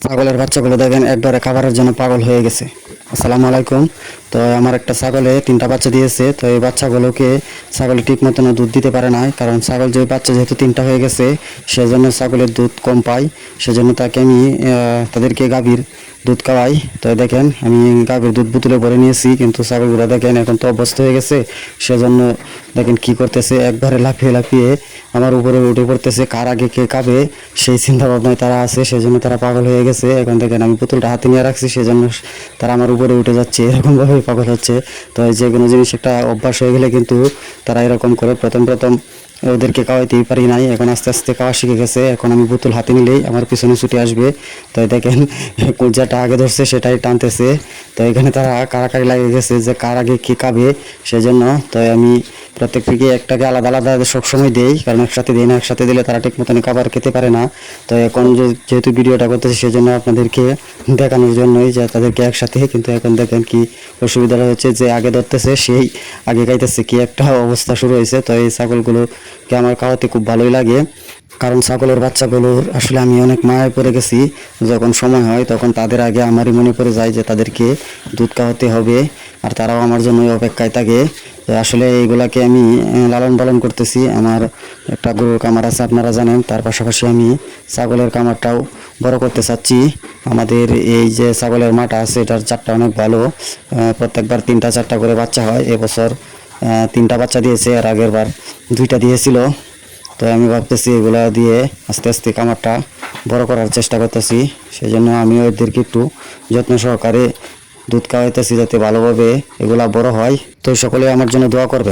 ছাগলের বাচ্চাগুলো দেখেন একবারে খাবারের জন্য পাগল হয়ে গেছে। আসসালামু আলাইকুম। তো আমার একটা ছাগলে 3টা বাচ্চা দিয়েছে। তো এই বাচ্চাগুলোকে ছাগল ঠিক মতন দুধ দিতে পারে না, কারণ ছাগল যে বাচ্চা যেহেতু 3টা হয়ে গেছে সেজন্য ছাগলের দুধ কম পায়। সেজন্য তাকে আমি তাদেরকে গাভীর দুধ খাওয়াই। তো দেখেন আমি গাভীর দুধ বোতলে ভরে নিয়েছি, কিন্তু ছাগলগুলো দেখেন এখন তো অভ্যস্ত হয়ে গেছে। সেজন্য দেখেন কি করতেছে, একবারে লাফিয়ে লাফিয়ে আমার উপরে উঠে পড়তেছে। কার আগে কে খাবে সেই চিন্তা ভাবনায় তারা আছে, সেজন্য তারা পাগল হয়ে গেছে। এখন দেখেন আমি বোতলটা হাতে নিয়ে রাখছি, সেজন্য তারা আমার উপরে উঠে যাচ্ছে, এরকমভাবে পাগল হচ্ছে। তো যে কোনো জিনিস একটা অভ্যাস হয়ে গেলে কিন্তু তারা এরকম করে। প্রথম প্রথম ওদেরকে খাওয়াইতেই পারি নাই, এখন আস্তে আস্তে খাওয়া শিখে গেছে। এখন আমি বোতল হাতে নিলেই আমার পিছনে ছুটে আসবে। তো দেখেন যেটা আগে ধরছে সেটাই টানতেছে। তো এখানে তারা কাড়াকাড়ি লাগে গেছে যে কার আগে কে খাবে, সেজন্য তো আমি প্রত্যেককে একটাকে আলাদা আলাদা সবসময় দেই, কারণ একসাথে দিই না, একসাথে দিলে তারা ঠিক মতন খাবার খেতে পারে না। তো এখন যেহেতু ভিডিওটা করতেছি সেজন্য আপনাদেরকে দেখানোর জন্যই যে তাদেরকে একসাথে। কিন্তু এখন দেখেন কি অসুবিধাটা হচ্ছে, যে আগে ধরতেছে সেই আগে খাইতেছে, কি একটা অবস্থা শুরু হয়েছে। তো এই ছাগলগুলোকে আমার খাওয়াতে খুব ভালোই লাগে, কারণ ছাগলের বাচ্চাগুলোর আসলে আমি অনেক মায়ায় পড়ে গেছি। যখন সময় হয় তখন তাদের আগে আমারই মনে পড়ে যায় যে তাদেরকে দুধ খাওয়াতে হবে, আর তারাও আমার জন্যই অপেক্ষায় থাকে। তো আসলে এইগুলাকে আমি লালন পালন করতেছি। আমার একটা গরুর কামার আছে আপনারা জানেন, তার পাশাপাশি আমি ছাগলের কামারটাও বড় করতে চাচ্ছি। আমাদের এই যে ছাগলের মাটা আছে এটার চারটা অনেক ভালো, প্রত্যেকবার 3টা 4টা করে বাচ্চা হয়। এবছর 3টা বাচ্চা দিয়েছে, আর আগের বার 2টা দিয়েছিল। তো আমি ভাবতেছি এগুলা দিয়ে আস্তে আস্তে কামারটা বড় করার চেষ্টা করতেছি। সেই জন্য আমি ওদেরকে একটু যত্ন সহকারে দুধ খাওয়াইতেছি, যাতে ভালোভাবে এগুলা বড় হয়। তো সকলে আমার জন্য দোয়া করবেন।